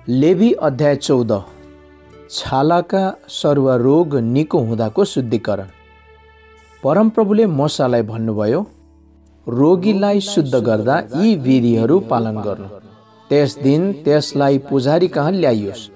Levy अध्याय 14। छालाका सरुवा रोग निको हुँदाको शुद्धिकरण। परमप्रभुले मूसालाई भन्नुभयो, रोगीलाई शुद्ध गर्दा यी विधिहरू पालन गर्नु। त्यस दिन त्यसलाई पुजारी कहाँ ल्याइयोस्।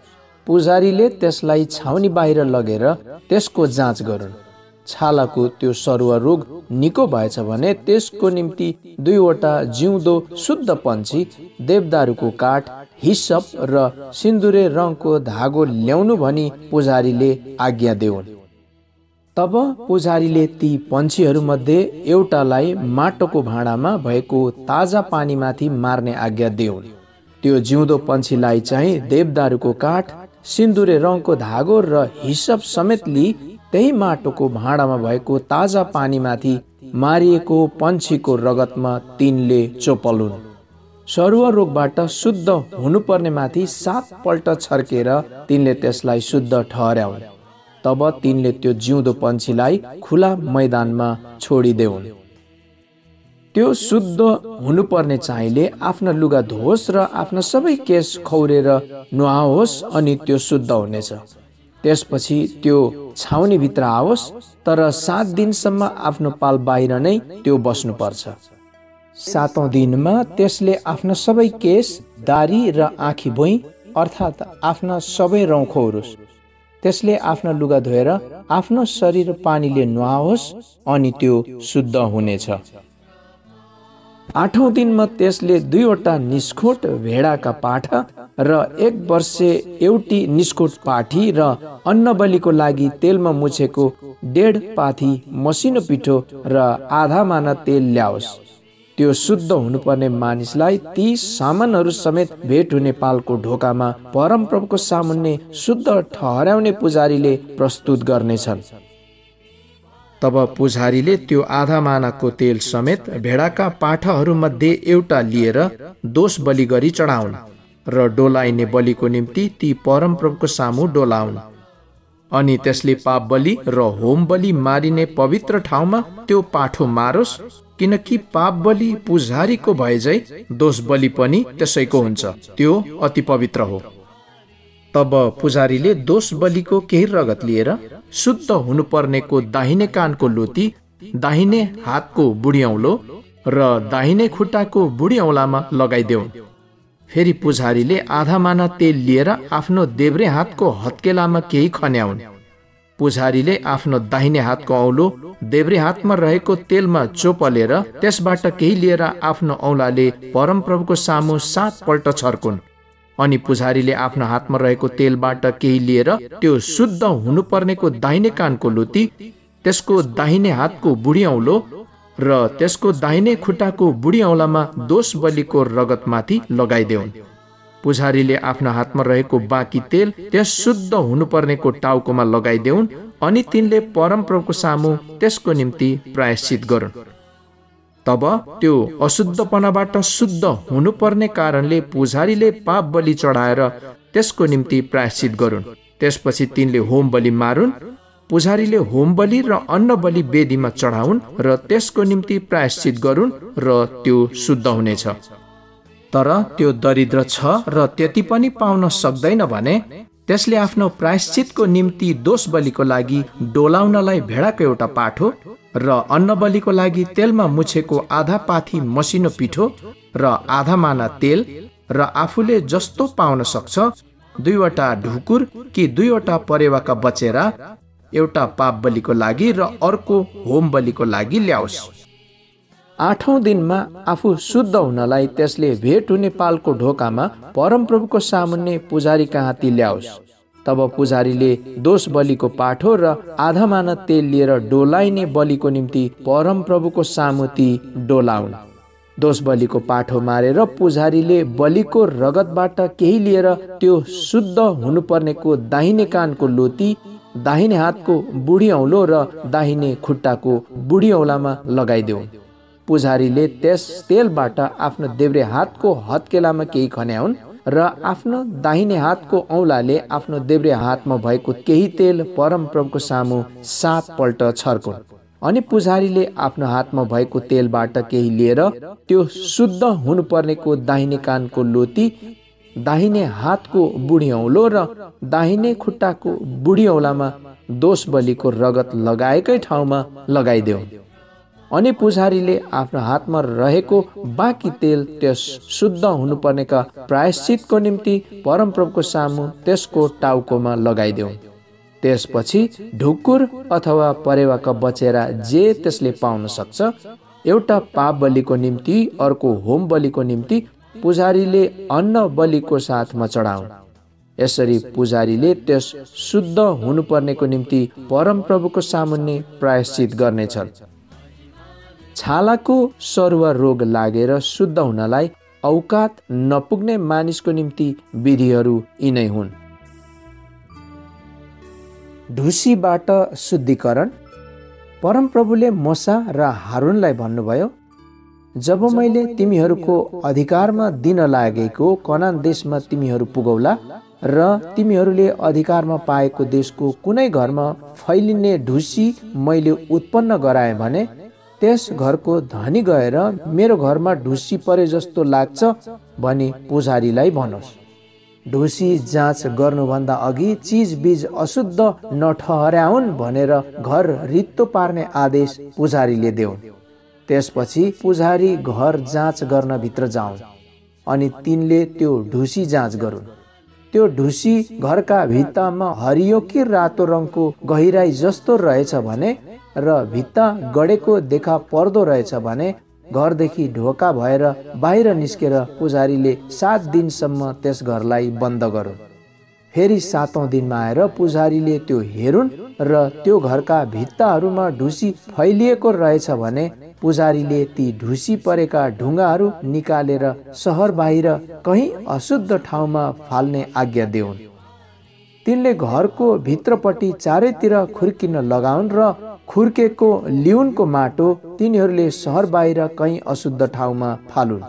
पुजारीले त्यसलाई छाउनी बाहिर लगेर त्यसको जाँच गरून्। छालाको त्यो सरुवा रोग निको भएछ भने त्यसको निम्ति 2वटा जिउँदो शुद्ध पन्छी, देवदारुको काठ, हिस्सप र सिन्दुरे रङको धागो ल्याउनु भनी पुजारीले आज्ञा देऊन्। तब पुजारीले ती पन्छीहरूमध्ये एउटालाई माटोको भाँडामा भएको ताजा पानीमाथि मार्ने आज्ञा देऊन्। त्यो जिउँदो पन्छीलाई चाहिँ देवदारुको काठ, सिन्दुरे रङको धागो र हिस्सप समेत लिई त्यही माटोको भाँडामा भएको ताजा पानीमाथि मारिएको पन्छीको रगतमा तिनले चोपलुन्। सरुवा रोगबाट शुद्ध हुनुपर्ने माथि 7 पल्ट छर्केर तिनले त्यसलाई शुद्ध ठहर्याउन्। तब तिनले त्यो जिउँदो पन्छीलाई खुला मैदानमा छोडिदेऊन्। त्यो शुद्ध हुनुपर्ने चाहिँले आफ्ना लुगा धोस् र आफ्ना सबै केश खौरेर नुहाओस्, अनि त्यो शुद्ध हुनेछ। त्यसपछि त्यो छाउनी भित्र आओस्, तर 7 दिनसम्म आफ्नो पाल बाहिर नै त्यो बस्नुपर्छ। 7औं दिनमा त्यसले आफ्ना सबै केश, दारी र आँखी भुइँ अर्थात् आफ्ना सबै रौँ खौरोस्। त्यसले आफ्ना लुगा धोएर आफ्नो शरीर पानीले नुहाओस्, अनि त्यो शुद्ध हुनेछ। 8औं दिनमा त्यसले 2वटा निस्खोट भेडाका पाठा र 1 वर्षे एउटी निस्खोट पाठी र अन्नबलीको लागि तेलमा मुछेको 1.5 पाथी मसिनो पिठो र आधा माना तेल ल्याओस्। त्यो शुद्ध हुनुपर्ने मानिसलाई ती सामानहरू समेत भेट हुने पालको ढोकामा परमप्रभुको सामुन्ने शुद्ध ठहर्याउने पुजारीले प्रस्तुत गर्नेछन्। तब पुजारीले त्यो आधा मानाको तेल समेत भेडाका पाठाहरूमध्ये एउटा लिएर दोष बलि गरी चढाउन् र डोलाइने बलिको निम्ति ती परमप्रभुको सामु डोलाउन्। अनि त्यसले पाप बलि र होम बलि मारिने पवित्र ठाउँमा त्यो पाठो मारोस्, किनकि पाप बलि पुजारीको भएझै दोष बलि पनि त्यसैको हुन्छ। त्यो अति पवित्र हो। तब पुजारीले दोष बलिको केही रगत लिएर शुद्ध हुनुपर्नेको दाहिने कानको लोती, दाहिने हातको बुढी औँलो र दाहिने खुट्टाको बुढी औँलामा लगाइदेऊन्। फेरि पुजारीले आधा माना तेल लिएर आफ्नो देब्रे हातको हत्केलामा केही खन्याउन्। पुजारीले आफ्नो दाहिने हातको औँलो देब्रे हातमा रहेको तेलमा चोपलेर त्यसबाट केही लिएर आफ्नो औँलाले परमप्रभुको सामु 7 पल्ट छर्कुन्। अनि पुजारीले आफ्नो हातमा रहेको तेलबाट केही लिएर त्यो शुद्ध हुनुपर्नेको दाहिने कानको लोती, त्यसको दाहिने हातको बुढी औँलो र त्यसको दाहिने खुट्टाको बुढी औँलामा दोष बलिको रगतमाथि लगाइदेऊन्। पुजारीले आफ्नो हातमा रहेको बाँकी तेल त्यस शुद्ध हुनुपर्नेको टाउकोमा लगाइदेऊन्, अनि तिनले परमप्रभुको सामु त्यसको निम्ति प्रायश्चित गरून्। तब त्यो अशुद्धपनाबाट शुद्ध हुनुपर्ने कारणले पुजारीले पाप बलि चढाएर त्यसको निम्ति प्रायश्चित गरून्। त्यसपछि तिनले होम बलि मारुन्। पुजारीले होम बलि र अन्न बलि वेदीमा चढाउन् र त्यसको निम्ति प्रायश्चित गरून् र त्यो शुद्ध हुनेछ। तर त्यो दरिद्र छ र त्यति पनि पाउन सक्दैन भने त्यसले आफ्नो प्रायश्चितको निम्ति दोष बलिको लागि डोलाउनलाई भेडाको एउटा पाठो र अन्न बलिको लागि तेलमा मुछेको आधा पाथी मसिनो पिठो र आधा माना तेल र आफूले जस्तो पाउन सक्छ 2वटा ढुकुर कि 2वटा परेवाका बचेरा, एउटा पाप बलिको लागि र अर्को होम बलिको लागि ल्याओस्। 8औं दिनमा आफू शुद्ध हुनलाई त्यसले भेट हुने पालको ढोकामा परमप्रभुको सामुन्ने पुजारी कहाँ ती ल्याओस्। तब पुजारीले दोष बलिको पाठो र आधा माना तेल लिएर डोलाइने बलिको निम्ति परमप्रभुको सामु ती डोलाउन्। दोष बलिको पाठो मारेर पुजारीले बलिको रगतबाट केही लिएर त्यो शुद्ध हुनुपर्नेको दाहिने कानको लोती, दाहिने हातको बुढी औँलो र दाहिने खुट्टाको बुढी औँलामा लगाइदेऊन्। पुजारीले त्यस तेलबाट आफ्नो देब्रे हातको हत्केलामा केही खन्याउन् र आफ्नो दाहिने हातको औँलाले आफ्नो देब्रे हातमा भएको केही तेल परमप्रभुको सामु 7 पल्ट छर्कुन्। अनि पुजारीले आफ्नो हातमा भएको तेलबाट केही लिएर त्यो शुद्ध हुनुपर्नेको दाहिने कानको लोती, दाहिने हातको बुढी औँलो र दाहिने खुट्टाको बुढी औँलामा दोष बलिको रगत लगाएकै ठाउँमा लगाइदेऊ। अनि पुजारीले आफ्नो हातमा रहेको बाँकी तेल त्यस शुद्ध हुनुपर्नेका प्रायश्चितको निम्ति परमप्रभुको सामु त्यसको टाउकोमा लगाइदेऊ। त्यसपछि ढुकुर अथवा परेवाका बचेरा जे त्यसले पाउन सक्छ, एउटा पाप बलिको निम्ति अर्को होम बलिको निम्ति पुजारीले अन्न बलिको साथमा चढाऊ। यसरी पुजारीले त्यस शुद्ध हुनुपर्नेको निम्ति परमप्रभुको सामुन्ने प्रायश्चित गर्नेछन्। छालाको सरुवा रोग लागेर शुद्ध हुनलाई औकात नपुग्ने मानिसको निम्ति विधिहरू यिनै हुन्। ढुसीबाट शुद्धिकरण। परमप्रभुले मूसा र हारूनलाई भन्नुभयो, जब मैले तिमीहरूको अधिकारमा दिन लागेको कनान देशमा तिमीहरू पुगौला र तिमीहरूले अधिकारमा पाएको देशको कुनै घरमा फैलिने ढुसी मैले उत्पन्न गराएँ भने त्यस घरको धनी गएर मेरो घरमा ढुसी परे जस्तो लाग्छ भनी पुजारीलाई भनोस्। ढुसी जाँच गर्नुभन्दा अघि चिजबिज अशुद्ध नठहर्याउन् भनेर घर रित्तो पार्ने आदेश पुजारीले देऊन्। त्यसपछि पुजारी घर जाँच गर्न भित्र जाउन् अनि तिनले त्यो ढुसी जाँच गरून्। त्यो ढुसी घरका भित्तामा हरियो कि रातो रङको गहिराई जस्तो रहेछ भने र भित्ता गडेको देखा पर्दो रहेछ भने घरदेखि ढोका भएर बाहिर निस्केर पुजारीले 7 दिनसम्म त्यस घरलाई बन्द गरून्। फेरि 7औं दिनमा आएर पुजारीले त्यो हेरुन् र त्यो घरका भित्ताहरूमा ढुसी फैलिएको रहेछ भने पुजारीले ती ढुसी परेका ढुङ्गाहरू निकालेर सहर बाहिर कहीँ अशुद्ध ठाउँमा फाल्ने आज्ञा देऊन्। तिनले घरको भित्रपट्टि चारैतिर खुर्किन लगाउन् र खुर्केको लिउनको माटो तिनीहरूले सहर बाहिर कहीँ अशुद्ध ठाउँमा फालुन्।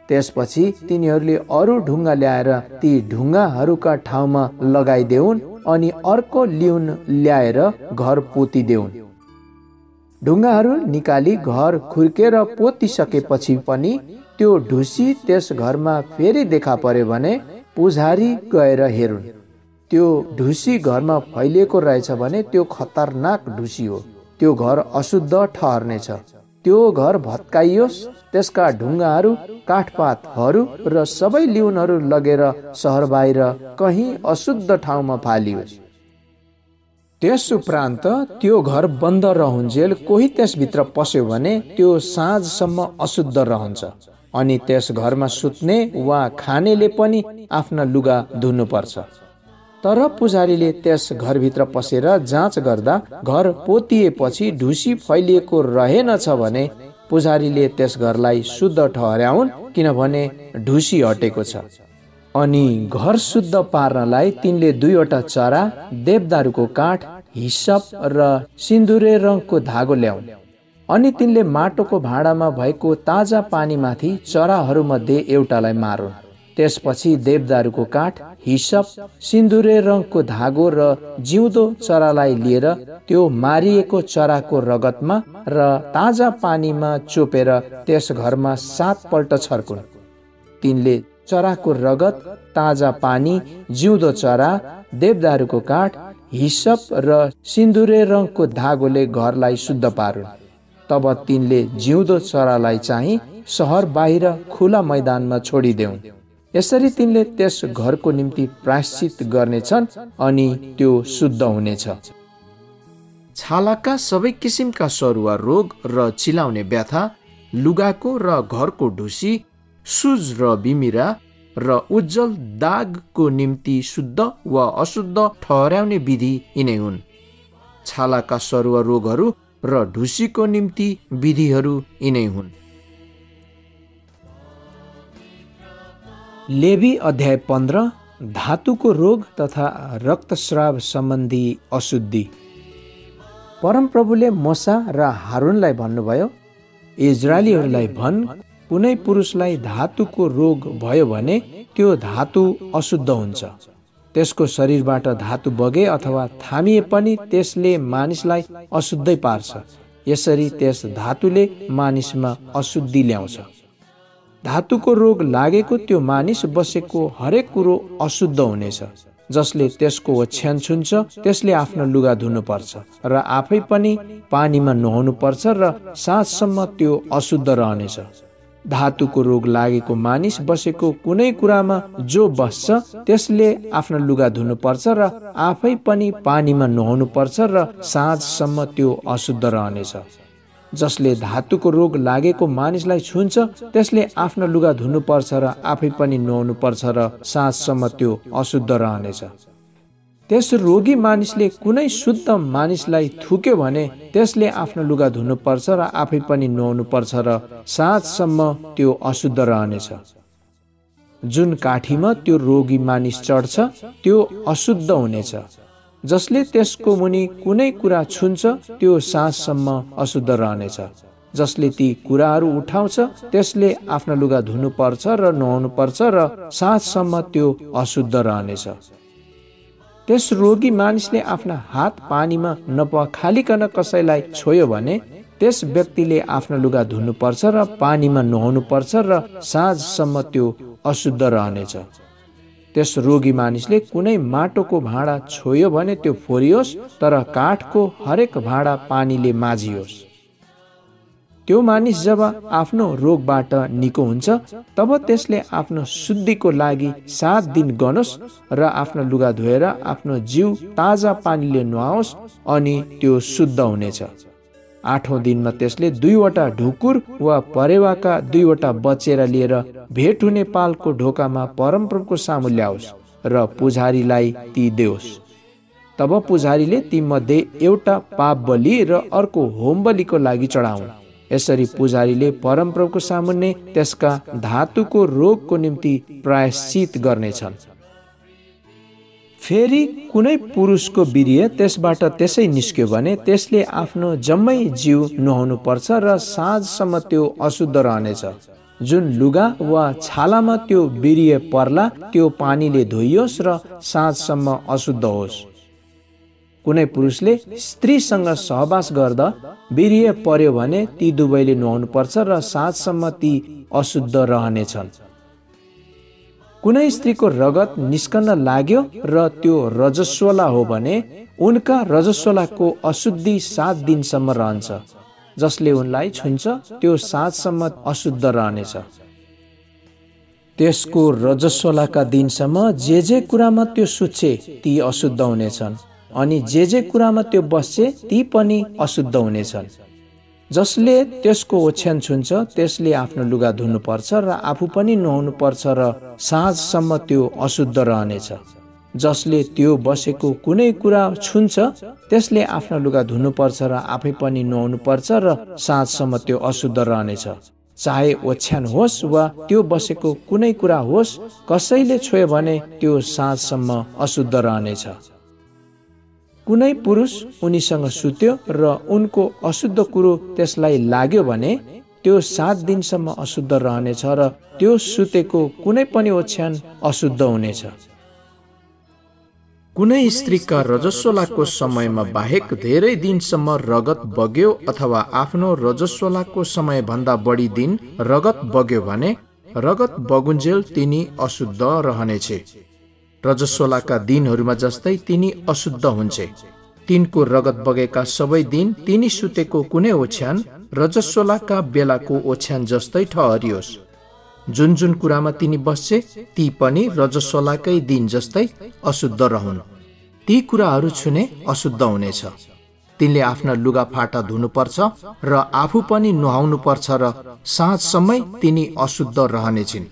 त्यसपछि तिनीहरूले अरू ढुङ्गा ल्याएर ती ढुङ्गाहरूका ठाउँमा लगाइदेऊन् अनि अर्को लिउन ल्याएर घर पोतिदेऊन्। ढुङ्गाहरू निकाली घर खुर्केर पोतिसकेपछि पनि त्यो ढुसी त्यस घरमा फेरि देखा पर्यो भने पुजारी गएर हेरुन्। त्यो ढुसी घरमा फैलिएको रहेछ भने त्यो खतरनाक ढुसी हो, त्यो घर अशुद्ध ठहर्नेछ। त्यो घर भत्काइयोस्, त्यसका ढुङ्गाहरू काठपातहरू र सबै लिउनहरू लगेर सहर बाहिर कहीँ अशुद्ध ठाउँमा फालियोस्। त्यस उपरान्त त्यो घर बन्द रहुन्जेल कोही त्यसभित्र पस्यो भने त्यो साँझसम्म अशुद्ध रहन्छ अनि त्यस घरमा सुत्ने वा खानेले पनि आफ्ना लुगा धुनुपर्छ। तर पुजारीले त्यस घरभित्र पसेर जाँच गर्दा घर पोतिएपछि ढुसी फैलिएको रहेनछ भने पुजारीले त्यस घरलाई शुद्ध ठहर्याउन्, किनभने ढुसी हटेको छ। अनि घर शुद्ध पार्नलाई तिनले 2वटा चरा, देवदारुको काठ, हिस्सप र सिन्दुरे रङको धागो ल्याउन्। अनि तिनले माटोको भाँडामा भएको ताजा पानीमाथि चराहरूमध्ये एउटालाई मारुन्। त्यसपछि देवदारुको काठ, हिस्सप, सिन्दुरे रङको धागो र जिउँदो चरालाई लिएर त्यो मारिएको चराको रगतमा र ताजा पानीमा चोपेर त्यस घरमा 7 पल्ट छर्कुन्। तिनले चराको रगत, ताजा पानी, जिउँदो चरा, देवदारुको काठ, हिस्सप र सिन्दुरे रङको धागोले घरलाई शुद्ध पारुन्। तब तिनले जिउँदो चरालाई चाहिँ सहर बाहिर खुला मैदानमा छोडिदेऊन्। यसरी तिनले त्यस घरको निम्ति प्रायश्चित गर्नेछन् अनि त्यो शुद्ध हुनेछ। छालाका सबै किसिमका सरुवा रोग र चिलाउने व्यथा, लुगाको र घरको ढुसी, सुज र बिमिरा र उज्जवल दागको निम्ति शुद्ध वा अशुद्ध ठहर्याउने विधि यिनै हुन्। छालाका सरुवा रोगहरू र ढुसीको निम्ति विधिहरू यिनै हुन्। लेवी अध्याय 15 धातुको रोग तथा रक्तस्राव सम्बन्धी अशुद्धि। परमप्रभुले मूसा र हारूनलाई भन्नुभयो, इजरायलीहरूलाई भन्, कुनै पुरुषलाई धातुको रोग भयो भने त्यो धातु अशुद्ध हुन्छ। त्यसको शरीरबाट धातु बगे अथवा थामिए पनि त्यसले मानिसलाई अशुद्धै पार्छ। यसरी त्यस धातुले मानिसमा अशुद्धि ल्याउँछ। धातुको रोग लागेको त्यो मानिस बसेको हरेक कुरो अशुद्ध हुनेछ। जसले त्यसको ओछ्यान छुन्छ त्यसले आफ्नो लुगा धुनुपर्छ र आफै पनि पानीमा नुहाउनुपर्छ र साँझसम्म त्यो अशुद्ध रहनेछ। धातुको रोग लागेको मानिस बसेको कुनै कुरामा जो बस्छ त्यसले आफ्नो लुगा धुनुपर्छ र आफै पनि पानीमा नुहाउनुपर्छ र साँझसम्म त्यो अशुद्ध रहनेछ। जसले धातुको रोग लागेको मानिसलाई छुन्छ त्यसले आफ्नो लुगा धुनुपर्छ र आफै पनि नुहाउनुपर्छ र साँझसम्म त्यो अशुद्ध रहनेछ। त्यस रोगी मानिसले कुनै शुद्ध मानिसलाई थुक्यो भने त्यसले आफ्नो लुगा धुनुपर्छ र आफै पनि नुहाउनुपर्छ र साँझसम्म त्यो अशुद्ध रहनेछ। जुन काठीमा त्यो रोगी मानिस चढ्छ त्यो अशुद्ध हुनेछ। जसले त्यसको मुनि कुनै कुरा छुन्छ त्यो साँझसम्म अशुद्ध रहनेछ। जसले ती कुराहरू उठाउँछ त्यसले आफ्नो लुगा धुनुपर्छ र नुहाउनुपर्छ र साँझसम्म त्यो अशुद्ध रहनेछ। त्यस रोगी मानिसले आफ्ना हात पानीमा नपखालिकन कसैलाई छोयो भने त्यस व्यक्तिले आफ्नो लुगा धुनुपर्छ र पानीमा नुहाउनुपर्छ र साँझसम्म त्यो अशुद्ध रहनेछ। त्यस रोगी मानिसले कुनै माटोको भाँडा छोयो भने त्यो फोरियोस्, तर काठको हरेक भाँडा पानीले माझियोस्। त्यो मानिस जब आफ्नो रोगबाट निको हुन्छ तब त्यसले आफ्नो शुद्धिको लागि 7 दिन गनोस् र आफ्नो लुगा धोएर आफ्नो जिउ ताजा पानीले नुहाओस् अनि त्यो शुद्ध हुनेछ। 8औं दिनमा त्यसले 2वटा ढुकुर वा परेवाका 2वटा बचेरा लिएर भेट हुने पालको ढोकामा परमप्रभुको सामु ल्याओस् र पुजारीलाई ती देओस्। तब पुजारीले ती मध्ये एउटा पाप बलि र अर्को होम बलिको लागि चढाउन्। यसरी पुजारीले परमप्रभुको सामुन्ने त्यसका धातुको रोगको निम्ति प्रायश्चित गर्नेछन्। फेरि कुनै पुरुषको वीर्य त्यसबाट त्यसै निस्क्यो भने त्यसले आफ्नो जम्मै जिउ नुहाउनु पर्छ र साँझसम्म त्यो अशुद्ध रहनेछ। जुन लुगा वा छालामा त्यो वीर्य पर्ला त्यो पानीले धोइयोस् र साँझसम्म अशुद्ध होस्। कुनै पुरुषले स्त्रीसँग सहवास गर्दा वीर्य पर्यो भने ती दुवैले नुहाउनु पर्छ र साँझसम्म ती अशुद्ध रहनेछन्। कुनै स्त्रीको रगत निस्कन लाग्यो र त्यो रजस्वला हो भने उनका रजस्वलाको अशुद्धि 7 दिनसम्म रहन्छ। जसले उनलाई छुन्छ त्यो साँझसम्म अशुद्ध रहनेछ। त्यसको रजस्वलाका दिनसम्म जे कुरामा त्यो सुत्छे ती अशुद्ध हुनेछन् अनि जे कुरामा त्यो बस्छे ती पनि अशुद्ध हुनेछन्। जसले त्यसको ओछ्यान छुन्छ त्यसले आफ्नो लुगा धुनुपर्छ र आफू पनि नुहाउनु पर्छ र साँझसम्म त्यो अशुद्ध रहनेछ। जसले त्यो बसेको कुनै कुरा छुन्छ त्यसले आफ्नो लुगा धुनुपर्छ र आफै पनि नुहाउनु पर्छ र साँझसम्म त्यो अशुद्ध रहनेछ। चाहे ओछ्यान होस् वा त्यो बसेको कुनै कुरा होस्, कसैले छोयो भने त्यो साँझसम्म अशुद्ध रहनेछ। कुनै पुरुष उनीसँग सुत्यो र उनको अशुद्ध कुरो त्यसलाई लाग्यो भने त्यो 7 दिनसम्म अशुद्ध रहनेछ र त्यो सुतेको कुनै पनि ओछ्यान अशुद्ध हुनेछ। कुनै स्त्रीका रजस्वलाको समयमा बाहेक धेरै दिनसम्म रगत बग्यो अथवा आफ्नो रजस्वलाको समयभन्दा बढी दिन रगत बग्यो भने रगत बगुन्जेल तिनी अशुद्ध रहनेछे। रजस्वलाका दिनहरूमा जस्तै तिनी अशुद्ध हुन्छे। तिनको रगत बगेका सबै दिन तिनी सुतेको कुनै ओछ्यान रजस्वलाका बेलाको ओछ्यान जस्तै ठहरियोस्। जुन कुरामा तिनी बस्छे ती पनि रजस्वलाकै दिन जस्तै अशुद्ध रहन्। ती कुराहरू छुने अशुद्ध हुनेछ। तिनले आफ्ना लुगा फाटा धुनुपर्छ र आफू पनि नुहाउनु पर्छ र साँझसम्मै तिनी अशुद्ध रहनेछिन्।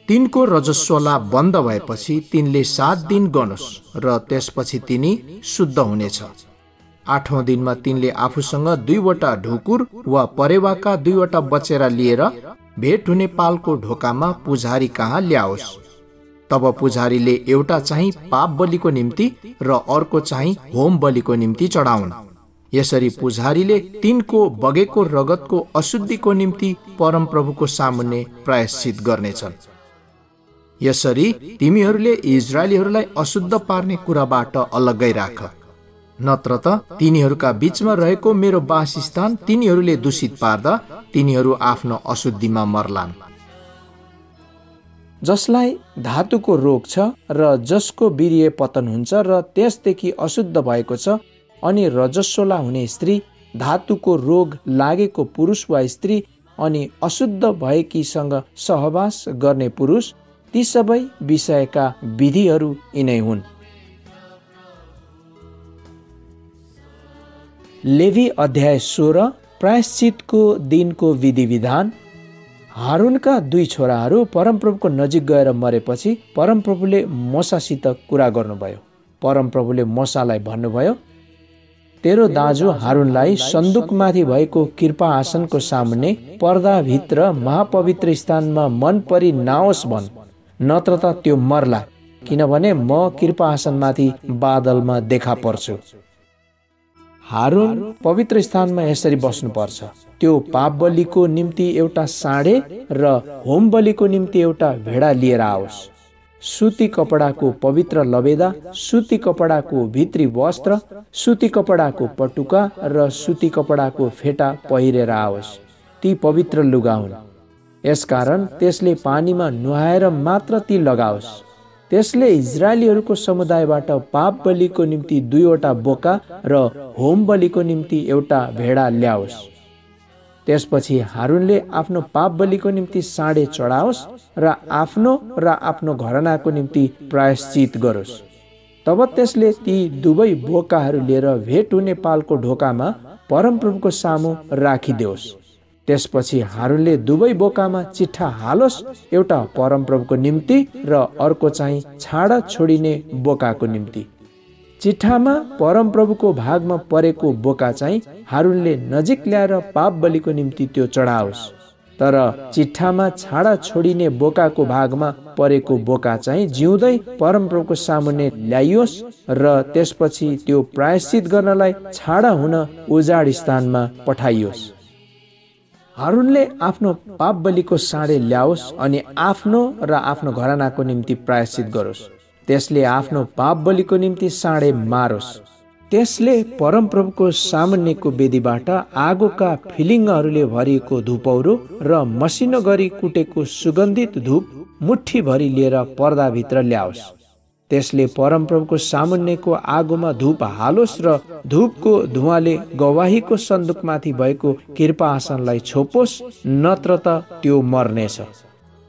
तिनको रजस्वला बन्द भएपछि तिनले 7 दिन गनोस् र त्यसपछि तिनी शुद्ध हुनेछ। 8औं दिनमा तिनले आफूसँग 2वटा ढुकुर वा परेवाका 2वटा बचेरा लिएर भेट हुने पालको ढोकामा पुजारी कहाँ ल्याओस्। तब पुजारीले एउटा चाहिँ पाप बलिको निम्ति र अर्को चाहिँ होम बलिको निम्ति चढाउन्। यसरी पुजारीले तिनको बगेको रगतको अशुद्धिको निम्ति परमप्रभुको सामुन्ने प्रायश्चित गर्नेछन्। यसरी तिमीहरूले इजरायलीहरूलाई अशुद्ध पार्ने कुराबाट अलग्गै राख, नत्र त तिनीहरूका बीचमा रहेको मेरो वासस्थान तिनीहरूले दूषित पार्दा तिनीहरू आफ्नो अशुद्धिमा मर्लान्। जसलाई धातुको रोग छ र जसको वीर्य पतन हुन्छ र त्यसदेखि अशुद्ध भएको छ, अनि रजस्वला हुने स्त्री, धातुको रोग लागेको पुरुष वा स्त्री अनि अशुद्ध भएकीसँग सहवास गर्ने पुरुष, ती सबै विषयका विधिहरू यिनै हुन्। लेवी अध्याय 16 प्रायश्चितको दिनको विधि विधान। हारूनका 2 छोराहरू परमप्रभुको नजिक गएर मरेपछि परमप्रभुले मोसासित कुरा गर्नुभयो। परमप्रभुले मोसालाई भन्नुभयो, तेरो दाजु हारूनलाई सन्दुकमाथि भएको कृपा आसनको सामुन्ने पर्दाभित्र महापवित्र स्थानमा मन परी नाओस् भन्, नत्र त त्यो मर्ला, किनभने म कृपा आसनमाथि बादलमा देखा पर्छु। हारून पवित्र स्थानमा यसरी बस्नुपर्छ। त्यो पाप बलिको निम्ति एउटा साँढे र होम बलिको निम्ति एउटा भेडा लिएर आओस्। सुती कपडाको पवित्र लबेदा, सुती कपडाको भित्री वस्त्र, सुती कपडाको पटुका र सुती कपडाको फेटा पहिरेर आओस्। ती पवित्र लुगा हुन्। यसकारण त्यसले पानीमा नुहाएर मात्र ती लगाओस्। त्यसले इजरायलीहरूको समुदायबाट पाप बलिको निम्ति 2वटा बोका र होम बलिको निम्ति एउटा भेडा ल्याओस्। त्यसपछि हारूनले आफ्नो पाप बलिको निम्ति साँढे चढाओस् र आफ्नो घरनाको निम्ति प्रायश्चित गरोस्। तब त्यसले ती दुवै बोकाहरू लिएर भेट हुने पालको ढोकामा परमप्रभुको सामु राखिदियोस्। त्यसपछि हारूनले दुवै बोकामा चिट्ठा हालोस्, एउटा परमप्रभुको निम्ति र अर्को चाहिँ छाडा छोडिने बोकाको निम्ति। चिट्ठामा परमप्रभुको भागमा परेको बोका चाहिँ हारूनले नजिक ल्याएर पाप बलिको निम्ति त्यो चढाओस्। तर चिट्ठामा छाडा छोडिने बोकाको भागमा परेको बोका चाहिँ जिउँदै परमप्रभुको सामुन्ने ल्याइयोस् र त्यसपछि त्यो प्रायश्चित गर्नलाई छाडा हुन उजाड स्थानमा पठाइयोस्। हारूनले आफ्नो पाप बलिको साँढे ल्याओस् अनि आफ्नो घरानाको निम्ति प्रायश्चित गरोस्। त्यसले आफ्नो पाप बलिको निम्ति साँढे मारोस्। त्यसले परमप्रभुको सामुन्नेको वेदीबाट आगोका फिलिङ्गहरूले भरिएको धुपौरो र मसिनो गरी कुटेको सुगन्धित धुप मुठ्ठीभरि लिएर पर्दाभित्र ल्याओस्। त्यसले परमप्रभुको सामुन्नेको आगोमा धुप हालोस् र धुपको धुवाले गवाहीको सन्दुकमाथि भएको कृपा आसनलाई छोपोस्, नत्र त त्यो मर्नेछ।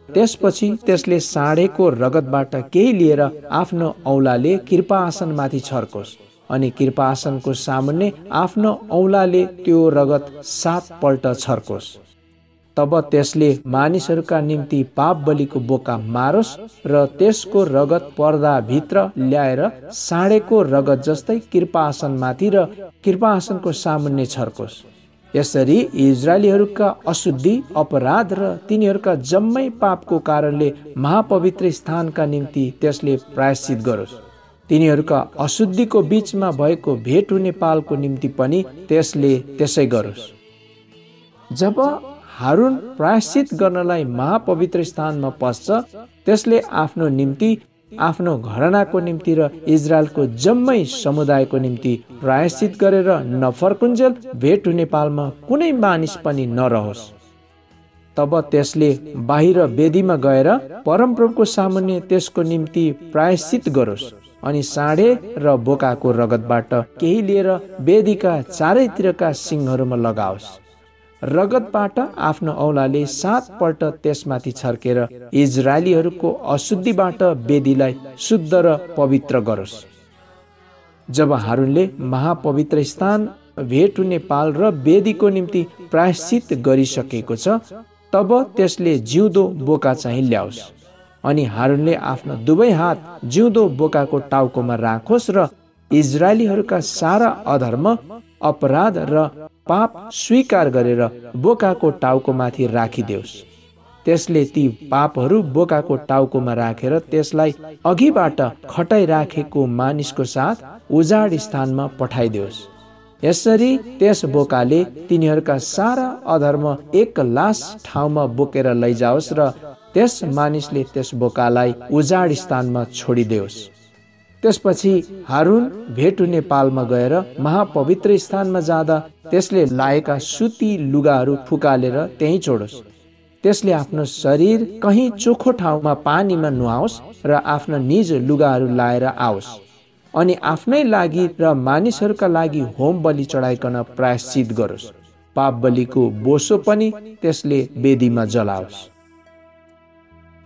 त्यसपछि त्यसले साँढेको रगतबाट केही लिएर आफ्नो औलाले कृपा आसनमाथि छर्कोस् अनि कृपा आसनको सामुन्ने आफ्नो औलाले त्यो रगत 7 पल्ट छर्कोस्। तब त्यसले मानिसहरूका निम्ति पाप बलिको बोका मारोस् र त्यसको रगत पर्दाभित्र ल्याएर साँढेको रगत जस्तै कृपा आसनमाथि र कृपा आसनको सामुन्ने छर्कोस्। यसरी इजरायलीहरूका अशुद्धि, अपराध र तिनीहरूका जम्मै पापको कारणले महापवित्र स्थानका निम्ति त्यसले प्रायश्चित गरोस्। तिनीहरूका अशुद्धिको बीचमा भएको भेट हुने पालको निम्ति पनि त्यसले त्यसै गरोस्। जब हारून प्रायश्चित गर्नलाई महापवित्र स्थानमा पस्छ, त्यसले आफ्नो निम्ति, आफ्नो घरनाको निम्ति र इजरायलको जम्मै समुदायको निम्ति प्रायश्चित गरेर नफर्कुन्जेल भेट हुने पालमा कुनै मानिस पनि नरहोस्। तब त्यसले बाहिर वेदीमा गएर परमप्रभुको सामुन्ने त्यसको निम्ति प्रायश्चित गरोस् अनि साँढे र बोकाको रगतबाट केही लिएर वेदीका चारैतिरका सिङहरूमा लगाओस्। रगतबाट आफ्नो औलाले 7 पल्ट त्यसमाथि छर्केर इजरायलीहरूको अशुद्धिबाट वेदीलाई शुद्ध र पवित्र गरोस्। जब हारूनले महापवित्र स्थान, भेट हुने पाल र वेदीको निम्ति प्रायश्चित गरिसकेको छ, तब त्यसले जिउँदो बोका चाहिँ ल्याओस् अनि हारूनले आफ्नो दुवै हात जिउँदो बोकाको टाउकोमा राखोस् र इजरायलीहरूका सारा अधर्म, अपराध र पाप स्वीकार गरेर बोकाको टाउकोमाथि राखिदेओस्। त्यसले ती पापहरू बोकाको टाउकोमा राखेर त्यसलाई अघिबाट खटाइराखेको मानिसको साथ उजाड स्थानमा पठाइदेओस्। यसरी त्यस बोकाले तिनीहरूका सारा अधर्म एक लास ठाउँमा बोकेर लैजाओस् र त्यस मानिसले त्यस बोकालाई उजाड स्थानमा छोडिदेओस्। त्यसपछि हारून भेट हुने पालमा गएर महापवित्र स्थानमा जाँदा त्यसले लाएका सुती लुगाहरू फुकालेर त्यहीँ छोडोस्। त्यसले आफ्नो शरीर कहीँ चोखो ठाउँमा पानीमा नुहाओस् र आफ्ना निज लुगाहरू लाएर आओस् अनि आफ्नै लागि र मानिसहरूका लागि होम बलि चढाइकन प्रायश्चित गरोस्। पाप बलिको बोसो पनि त्यसले वेदीमा जलाओस्।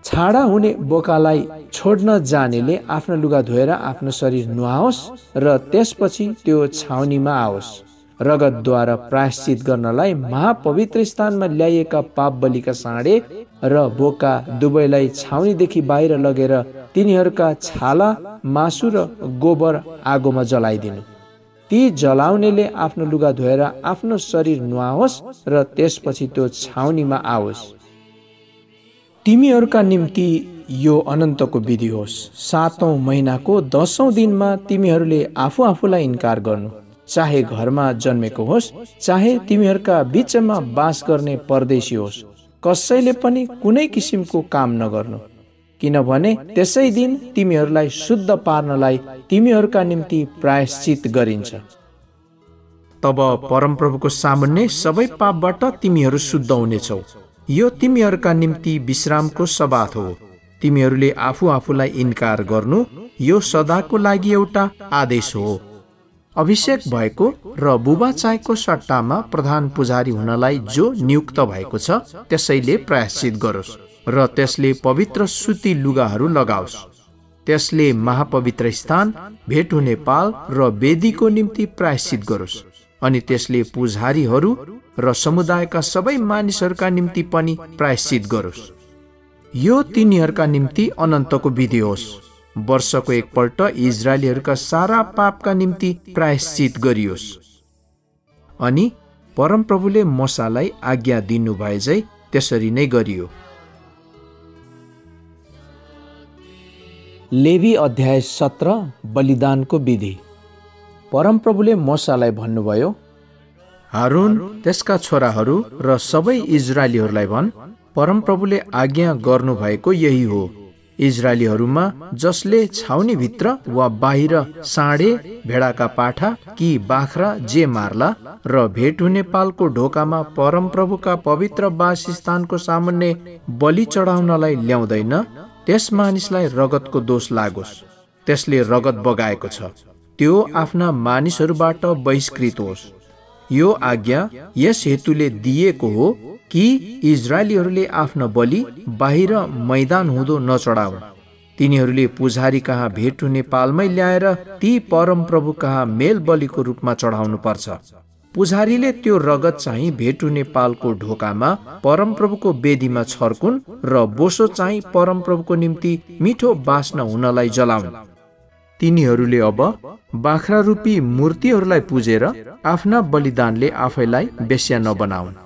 छाडा हुने बोकालाई छोड्न जानेले आफ्नो लुगा धोएर आफ्नो शरीर नुहाओस् र त्यसपछि त्यो छाउनीमा आओस्। रगतद्वारा प्रायश्चित गर्नलाई महापवित्र स्थानमा ल्याइएका पाप बलिका साँडे र बोका दुवैलाई छाउनीदेखि बाहिर लगेर तिनीहरूका छाला, मासु र गोबर आगोमा जलाइदिनु। ती जलाउनेले आफ्नो लुगा धोएर आफ्नो शरीर नुहाओस् र त्यसपछि त्यो छाउनीमा आओस्। तिमीहरूका निम्ति यो अनन्तको विधि होस्। 7औं महिनाको 10औं दिनमा तिमीहरूले आफू आफूलाई इन्कार गर्नु, चाहे घरमा जन्मेको होस् चाहे तिमीहरूका बीचमा बास गर्ने परदेशी होस्। कसैले पनि कुनै किसिमको काम नगर्नु, किनभने त्यसै दिन तिमीहरूलाई शुद्ध पार्नलाई तिमीहरूका निम्ति प्रायश्चित गरिन्छ। तब परमप्रभुको सामुन्ने सबै पापबाट तिमीहरू शुद्ध हुनेछौ। यो तिमीहरूका निम्ति विश्रामको सबात हो। तिमीहरूले आफू आफूलाई इन्कार गर्नु यो सदाको लागि एउटा आदेश हो। अभिषेक भएको र बुबा चायको सट्टामा प्रधान पुजारी हुनलाई जो नियुक्त भएको छ त्यसैले प्रायश्चित गरोस् र त्यसले पवित्र सुती लुगाहरू लगाओस्। त्यसले महापवित्र स्थान, भेट हुने पाल र वेदीको निम्ति प्रायश्चित गरोस् अनि त्यसले पुजारीहरू र समुदायका सबै मानिसहरूका निम्ति पनि प्रायश्चित गरोस्। यो तिनीहरूका निम्ति अनन्तको विधि होस्। वर्षको एकपल्ट इजरायलीहरूका सारा पापका निम्ति प्रायश्चित गरियोस्। अनि परमप्रभुले मूसालाई आज्ञा दिनु भए झै त्यसरी नै गरियो। लेवी अध्याय 17 बलिदानको विधि। परमप्रभुले मूसालाई भन्नुभयो, हारून, त्यसका छोराहरू र सबै इजरायलीहरूलाई भन्, परमप्रभुले आज्ञा गर्नुभएको यही हो। इजरायलीहरूमा जसले छाउनीभित्र वा बाहिर साँडे, भेडाका पाठा कि बाख्रा जे मार्ला र भेट हुने पालको ढोकामा परमप्रभुका पवित्र वासस्थानको सामुन्ने बलि चढाउनलाई ल्याउँदैन, त्यस मानिसलाई रगतको दोष लागोस्। त्यसले रगत बगाएको छ, त्यो आफ्ना मानिसहरूबाट बहिष्कृत होस्। यो आज्ञा यस हेतुले दिएको हो कि इजरायलीहरूले आफ्नो बलि बाहिर मैदान हुँदो नचढाउन्। तिनीहरूले पुजारी कहाँ भेट हुने पालमै ल्याएर ती परमप्रभु कहाँ मेल बलिको रूपमा चढाउनु पर्छ। पुजारीले त्यो रगत चाहिँ भेट हुने पालको ढोकामा परमप्रभुको वेदीमा छर्कुन् र बोसो चाहिँ परमप्रभुको निम्ति मिठो बास्न हुनलाई जलाउन्। तिनीहरूले अब बाख्रा रूपी मूर्तिहरूलाई पूजेर आफ्ना बलिदानले आफैलाई बेस्या नबनाउन्।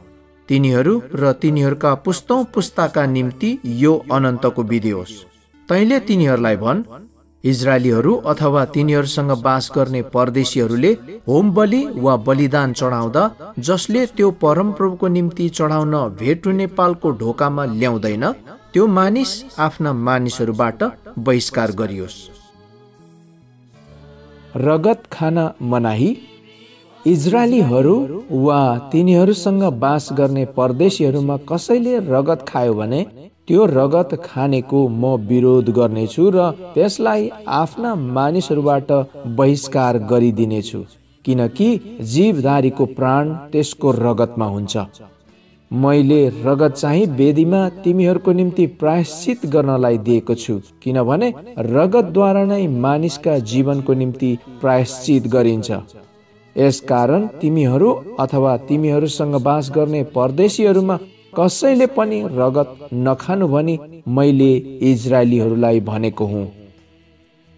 तिनीहरू र तिनीहरूका पुस्तौं पुस्ताका निम्ति यो अनन्तको विधि होस्। तैँले तिनीहरूलाई भन्, इजरायलीहरू अथवा तिनीहरूसँग बास गर्ने परदेशीहरूले होम बलि वा बलिदान चढाउँदा जसले त्यो परमप्रभुको निम्ति चढाउन भेट हुने पालको ढोकामा ल्याउँदैन, त्यो मानिस आफ्ना मानिसहरूबाट बहिष्कार गरियोस्। रगत खान मनाही। इजरायलीहरू वा तिनीहरूसँग बास गर्ने परदेशीहरूमा कसैले रगत खायो भने त्यो रगत खानेको म विरोध गर्नेछु र त्यसलाई आफ्ना मानिसहरूबाट बहिष्कार गरिदिनेछु, किनकि जीवधारीको प्राण त्यसको रगतमा हुन्छ। मैले रगत चाहिँ वेदीमा तिमीहरूको निम्ति प्रायश्चित गर्नलाई दिएको छु, किनभने रगतद्वारा नै मानिसका जीवनको निम्ति प्रायश्चित गरिन्छ। यसकारण तिमीहरू अथवा तिमीहरूसँग बास गर्ने परदेशीहरूमा कसैले पनि रगत नखानु भनी मैले इजरायलीहरूलाई भनेको हुँ।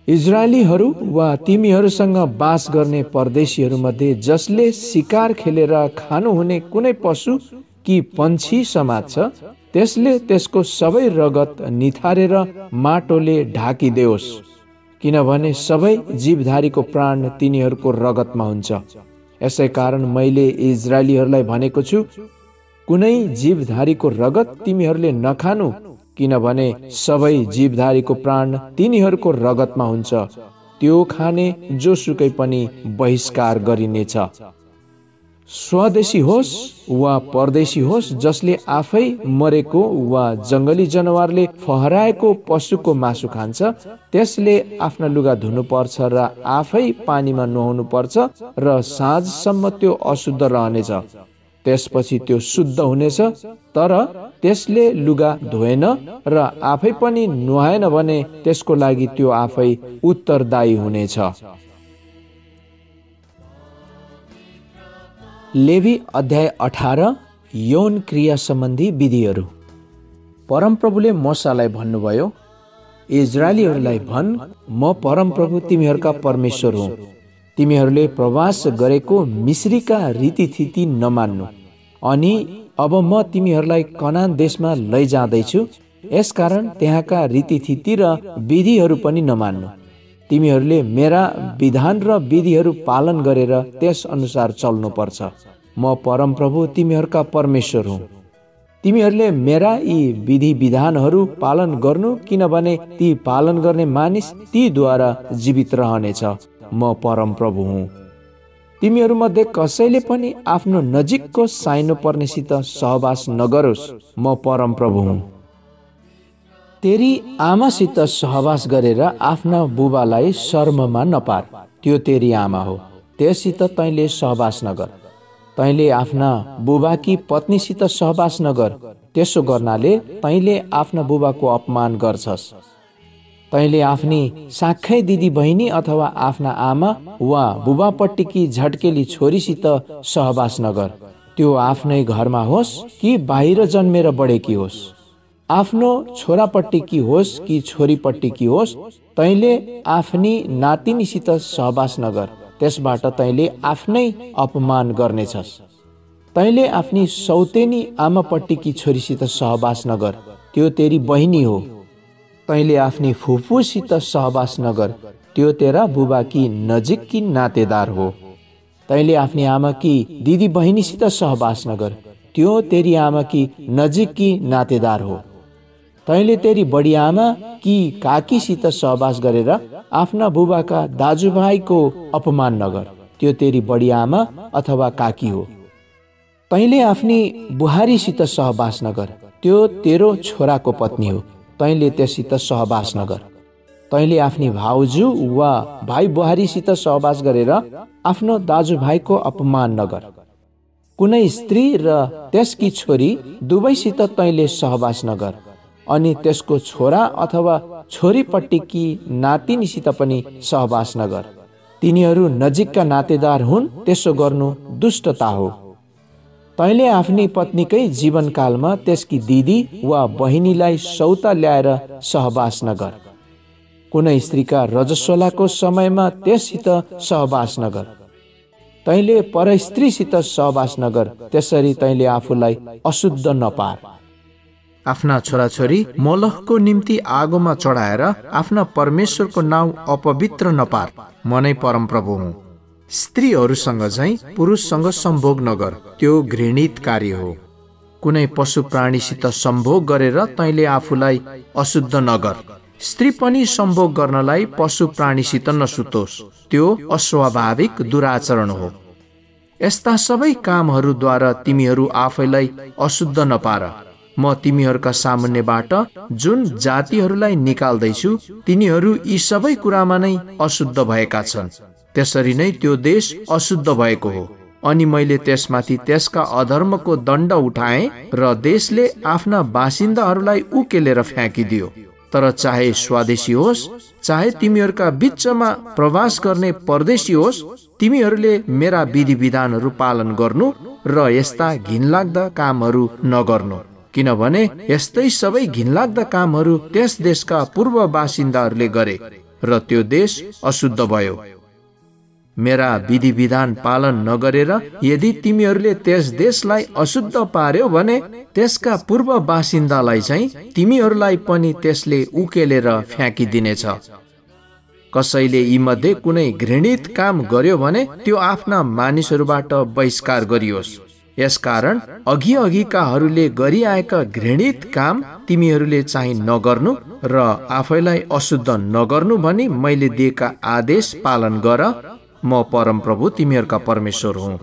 इजरायलीहरू वा तिमीहरूसँग बास गर्ने परदेशीहरूमध्ये जसले शिकार खेलेर खानुहुने कुनै पशु कि पन्छी समात्छ, त्यसले त्यसको सबै रगत निथारेर माटोले ढाकिदेओस्, किनभने सबै जीवधारीको प्राण तिनीहरूको रगतमा हुन्छ। यसै कारण मैले इजरायलीहरूलाई भनेको छु, कुनै जीवधारीको रगत तिमीहरूले नखानु, किनभने सबै जीवधारीको प्राण तिनीहरूको रगतमा हुन्छ। त्यो खाने जोसुकै पनि बहिष्कार गरिनेछ। स्वदेशी होस् वा परदेशी होस्, जसले आफै मरेको वा जङ्गली जनावरले फहराएको पशुको मासु खान्छ, त्यसले आफ्ना लुगा धुनुपर्छ र आफै पानीमा नुहाउनु पर्छ र साँझसम्म त्यो अशुद्ध रहनेछ। त्यसपछि त्यो शुद्ध हुनेछ। तर त्यसले लुगा धोएन र आफै पनि नुहाएन भने त्यसको लागि त्यो आफै उत्तरदायी हुनेछ। लेवी अध्याय 18 यौन क्रिया सम्बन्धी विधिहरू। परमप्रभुले मोसालाई भन्नुभयो, इजरायलीहरूलाई भन्, म परमप्रभु तिमीहरूका परमेश्वर हुँ। तिमीहरूले प्रवास गरेको मिश्रीका रीतिथिति नमान्नु। अनि अब म तिमीहरूलाई कनान देशमा लैजाँदैछु, यसकारण त्यहाँका रीतिथिति र विधिहरू पनि नमान्नु। तिमीहरूले मेरा विधान र विधिहरू पालन गरेर त्यस अनुसार चल्नुपर्छ। म परमप्रभु तिमीहरूका परमेश्वर हुँ। तिमीहरूले मेरा यी विधि विधानहरू पालन गर्नु, किनभने ती पालन गर्ने मानिस तीद्वारा जीवित रहनेछ। म परमप्रभु हुँ। तिमीहरूमध्ये कसैले पनि आफ्नो नजिकको साइनो पर्नेसित सहवास नगरोस्। म परमप्रभु हुँ। तेरी आमासित सहवास गरेर आफ्ना बुबालाई शर्ममा नपार, त्यो तेरी आमा हो, त्यससित तैँले सहवास नगर। तैँले आफ्ना बुबाकी पत्नीसित सहवास नगर, त्यसो गर्नाले तैँले आफ्ना बुबाको अपमान गर्छस्। तैँले आफ्नी साखै दिदी बहिनी अथवा आफ्ना आमा वा बुबापट्टिकी झट्केली छोरीसित सहवास नगर, त्यो आफ्नै घरमा होस् कि बाहिर जन्मेर बढेकी होस्। आफ्नो छोरापट्टिकी होस् कि छोरीपट्टिकी होस्, तैँले आफ्नी नातिनीसित सहवास नगर, त्यसबाट तैँले आफ्नै अपमान गर्नेछस्। तैँले आफ्नी सौतेनी आमापट्टिकी छोरीसित सहवास नगर, त्यो तेरी बहिनी हो। तैँले आफ्नी फुपूसित सहवास नगर, त्यो तेरा बुबाकी नजिककी नातेदार हो। तैँले आफ्नी आमाकी दिदी बहिनीसित सहवास नगर, त्यो तेरी आमाकी नजिककी नातेदार हो। तैँले तेरी बडी आमा कि काकीसित सहवास गरेर आफ्ना बुबाका दाजुभाइको अपमान नगर, त्यो तेरी बडी आमा अथवा काकी हो। तैँले आफ्नी बुहारीसित सहवास नगर, त्यो तेरो छोराको पत्नी हो, तैँले त्यससित सहवास नगर। तैँले आफ्नी भाउजू वा भाइ बुहारीसित सहवास गरेर आफ्नो दाजुभाइको अपमान नगर। कुनै स्त्री र त्यसकी छोरी दुवैसित तैँले सहवास नगर, अनि त्यसको छोरा अथवा छोरीपट्टिकी नातिनीसित पनि सहवास नगर। तिनीहरू नजिकका नातेदार हुन्, त्यसो गर्नु दुष्टता हो। तैँले आफ्नी पत्नीकै जीवनकालमा त्यसकी दिदी वा बहिनीलाई सौता ल्याएर सहवास नगर। कुनै स्त्रीका रजस्वलाको समयमा त्यससित सहवास नगर। तैँले परस्त्रीसित सहवास नगर, त्यसरी तैँले आफूलाई अशुद्ध नपार। आफ्ना छोराछोरी मोलखको निम्ति आगोमा चढाएर आफ्ना परमेश्वरको नाउँ अपवित्र नपार। म नै परमप्रभु हुँ। स्त्रीहरूसँग झैं पुरुषसँग सम्भोग नगर, त्यो घृणित कार्य हो। कुनै पशु प्राणीसित सम्भोग गरेर तैँले आफूलाई अशुद्ध नगर। स्त्री पनि सम्भोग गर्नलाई पशु प्राणीसित नसुतोस्, त्यो अस्वाभाविक दुराचरण हो। यस्ता सबै कामहरूद्वारा तिमीहरू आफैलाई अशुद्ध नपार। म तिमीहरूका सामुन्नेबाट जुन जातिहरूलाई निकाल्दैछु, तिनीहरू यी सबै कुरामा नै अशुद्ध भएका छन्। त्यसरी नै त्यो देश अशुद्ध भएको हो। अनि मैले त्यसमाथि त्यसका अधर्मको दण्ड उठाएँ र देशले आफ्ना बासिन्दाहरूलाई उकेलेर फ्याँकिदियो। तर चाहे स्वदेशी होस्, चाहे तिमीहरूका बिचमा प्रवास गर्ने परदेशी होस्, तिमीहरूले मेरा विधि विधानहरू पालन गर्नु र यस्ता घिनलाग्दा कामहरू नगर्नु, किनभने यस्तै सबै घिनलाग्दा कामहरू त्यस देशका पूर्व बासिन्दाहरूले गरे र त्यो देश अशुद्ध भयो। मेरा विधि विधान पालन नगरेर यदि तिमीहरूले त्यस देशलाई अशुद्ध पार्यो भने त्यसका पूर्व बासिन्दालाई चाहिँ तिमीहरूलाई पनि त्यसले उकेलेर फ्याँकिदिनेछ। कसैले यी मध्ये कुनै घृणित काम गर्यो भने त्यो आफ्ना मानिसहरूबाट बहिष्कार गरियोस्। यसकारण अघिकाहरूले गरिआएका घृणित काम तिमीहरूले चाहिँ नगर्नु र आफैलाई अशुद्ध नगर्नु भनी मैले दिएका आदेश पालन गर। म परमप्रभु तिमीहरूका परमेश्वर हुँ।